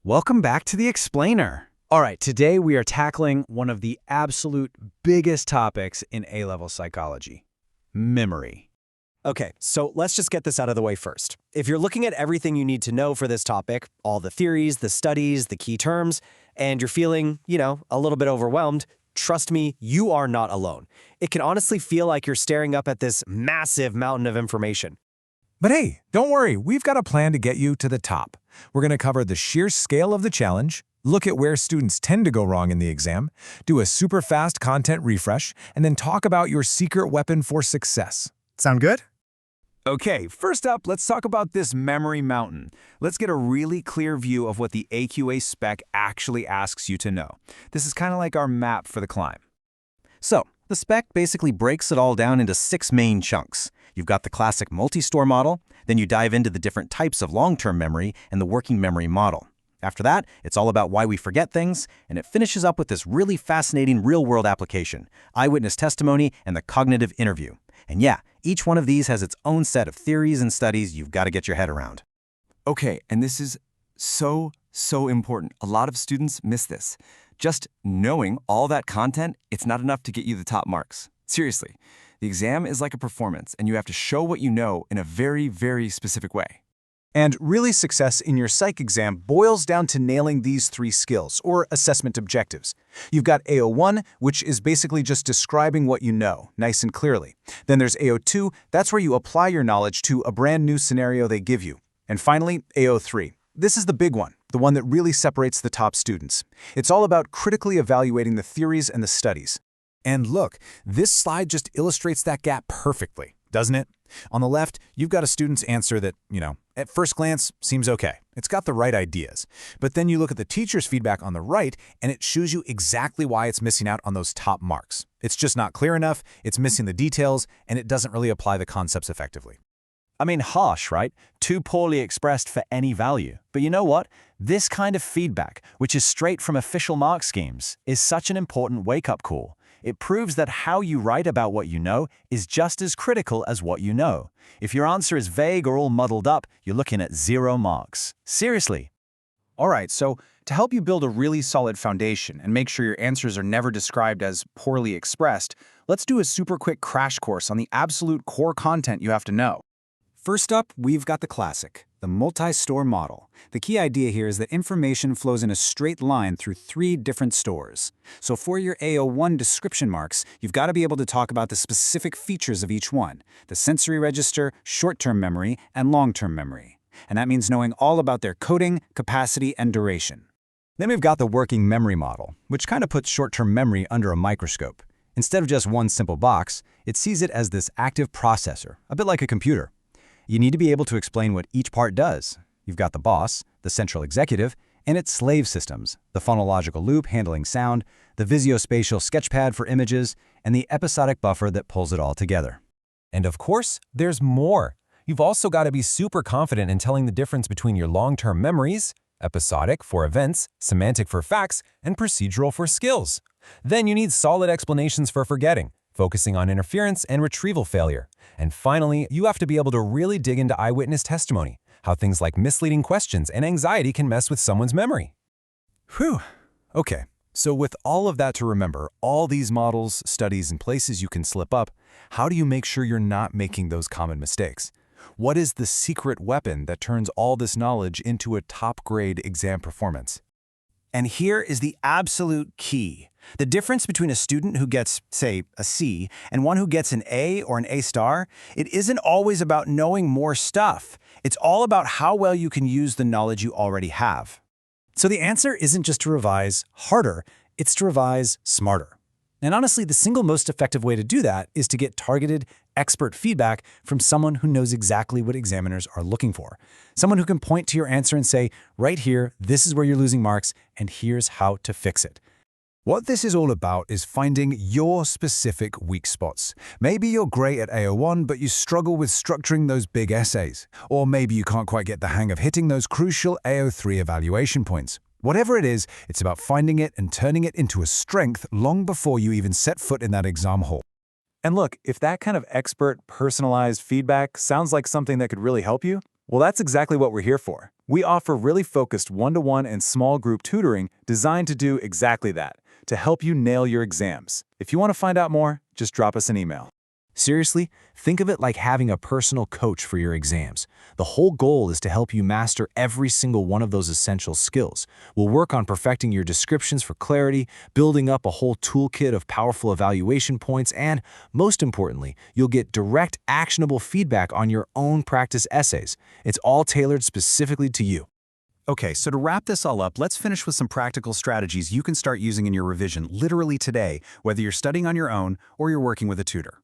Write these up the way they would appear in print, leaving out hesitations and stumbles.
Welcome back to the Explainer. All right, today we are tackling one of the absolute biggest topics in A-level psychology, memory. Okay, so let's just get this out of the way first. If you're looking at everything you need to know for this topic, all the theories, the studies, the key terms, and you're feeling, a little bit overwhelmed, trust me, you are not alone. It can honestly feel like you're staring up at this massive mountain of information. But hey, don't worry, we've got a plan to get you to the top. We're going to cover the sheer scale of the challenge, look at where students tend to go wrong in the exam, do a super fast content refresh, and then talk about your secret weapon for success. Sound good? Okay, first up, let's talk about this memory mountain. Let's get a really clear view of what the AQA spec actually asks you to know. This is kind of like our map for the climb. So, the spec basically breaks it all down into 6 main chunks. You've got the classic multi-store model, then you dive into the different types of long-term memory and the working memory model. After that, it's all about why we forget things, and it finishes up with this really fascinating real-world application, eyewitness testimony and the cognitive interview. And yeah, each one of these has its own set of theories and studies you've got to get your head around. Okay, and this is so important. A lot of students miss this. Just knowing all that content, it's not enough to get you the top marks. Seriously, the exam is like a performance, and you have to show what you know in a very specific way. And really, success in your psych exam boils down to nailing these 3 skills, or assessment objectives. You've got AO1, which is basically just describing what you know, nice and clearly. Then there's AO2, that's where you apply your knowledge to a brand new scenario they give you. And finally, AO3. This is the big one, the one that really separates the top students. It's all about critically evaluating the theories and the studies. And look, this slide just illustrates that gap perfectly, doesn't it? On the left, you've got a student's answer that, at first glance, seems okay. It's got the right ideas. But then you look at the teacher's feedback on the right, and it shows you exactly why it's missing out on those top marks. It's just not clear enough, it's missing the details, and it doesn't really apply the concepts effectively. I mean, harsh, right? Too poorly expressed for any value. But you know what? This kind of feedback, which is straight from official mark schemes, is such an important wake-up call. It proves that how you write about what you know is just as critical as what you know. If your answer is vague or all muddled up, you're looking at 0 marks. Seriously. All right, so to help you build a really solid foundation and make sure your answers are never described as poorly expressed, let's do a super quick crash course on the absolute core content you have to know. First up, we've got the classic, the multi-store model. The key idea here is that information flows in a straight line through 3 different stores. So for your AO1 description marks, you've got to be able to talk about the specific features of each one, the sensory register, short-term memory, and long-term memory. And that means knowing all about their coding, capacity, and duration. Then we've got the working memory model, which kind of puts short-term memory under a microscope. Instead of just one simple box, it sees it as this active processor, a bit like a computer. You need to be able to explain what each part does. You've got the boss, the central executive, and its slave systems, the phonological loop handling sound, the visuospatial sketchpad for images, and the episodic buffer that pulls it all together. And of course, there's more. You've also got to be super confident in telling the difference between your long-term memories, episodic for events, semantic for facts, and procedural for skills. Then you need solid explanations for forgetting, focusing on interference and retrieval failure. And finally, you have to be able to really dig into eyewitness testimony, how things like misleading questions and anxiety can mess with someone's memory. Whew. Okay, so with all of that to remember, all these models, studies, and places you can slip up, how do you make sure you're not making those common mistakes? What is the secret weapon that turns all this knowledge into a top-grade exam performance? And here is the absolute key. The difference between a student who gets, say, a C and one who gets an A or an A-star, it isn't always about knowing more stuff. It's all about how well you can use the knowledge you already have. So the answer isn't just to revise harder, it's to revise smarter. And honestly, the single most effective way to do that is to get targeted, expert feedback from someone who knows exactly what examiners are looking for. Someone who can point to your answer and say, right here, this is where you're losing marks, and here's how to fix it. What this is all about is finding your specific weak spots. Maybe you're great at AO1, but you struggle with structuring those big essays. Or maybe you can't quite get the hang of hitting those crucial AO3 evaluation points. Whatever it is, it's about finding it and turning it into a strength long before you even set foot in that exam hall. And look, if that kind of expert, personalized feedback sounds like something that could really help you, Well, that's exactly what we're here for. We offer really focused one-to-one and small group tutoring designed to do exactly that, to help you nail your exams. If you want to find out more, just drop us an email. Seriously, think of it like having a personal coach for your exams. The whole goal is to help you master every single one of those essential skills. We'll work on perfecting your descriptions for clarity, building up a whole toolkit of powerful evaluation points, and, most importantly, you'll get direct, actionable feedback on your own practice essays. It's all tailored specifically to you. Okay, so to wrap this all up, let's finish with some practical strategies you can start using in your revision literally today, whether you're studying on your own or you're working with a tutor.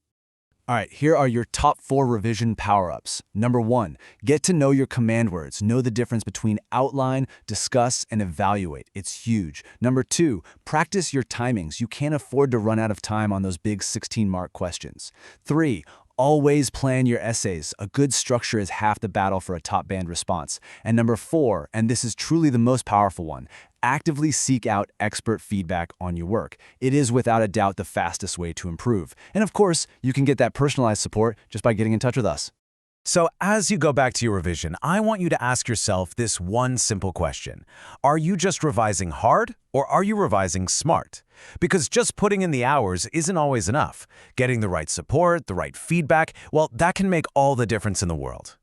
All right, here are your top 4 revision power-ups. Number 1, get to know your command words. Know the difference between outline, discuss, and evaluate. It's huge. Number 2, practice your timings. You can't afford to run out of time on those big 16-mark questions. 3, always plan your essays. A good structure is half the battle for a top band response. And number 4, and this is truly the most powerful one, actively seek out expert feedback on your work. It is without a doubt the fastest way to improve. And of course, you can get that personalized support just by getting in touch with us. So as you go back to your revision, I want you to ask yourself this one simple question. Are you just revising hard, or are you revising smart? Because just putting in the hours isn't always enough. Getting the right support, the right feedback, well, that can make all the difference in the world.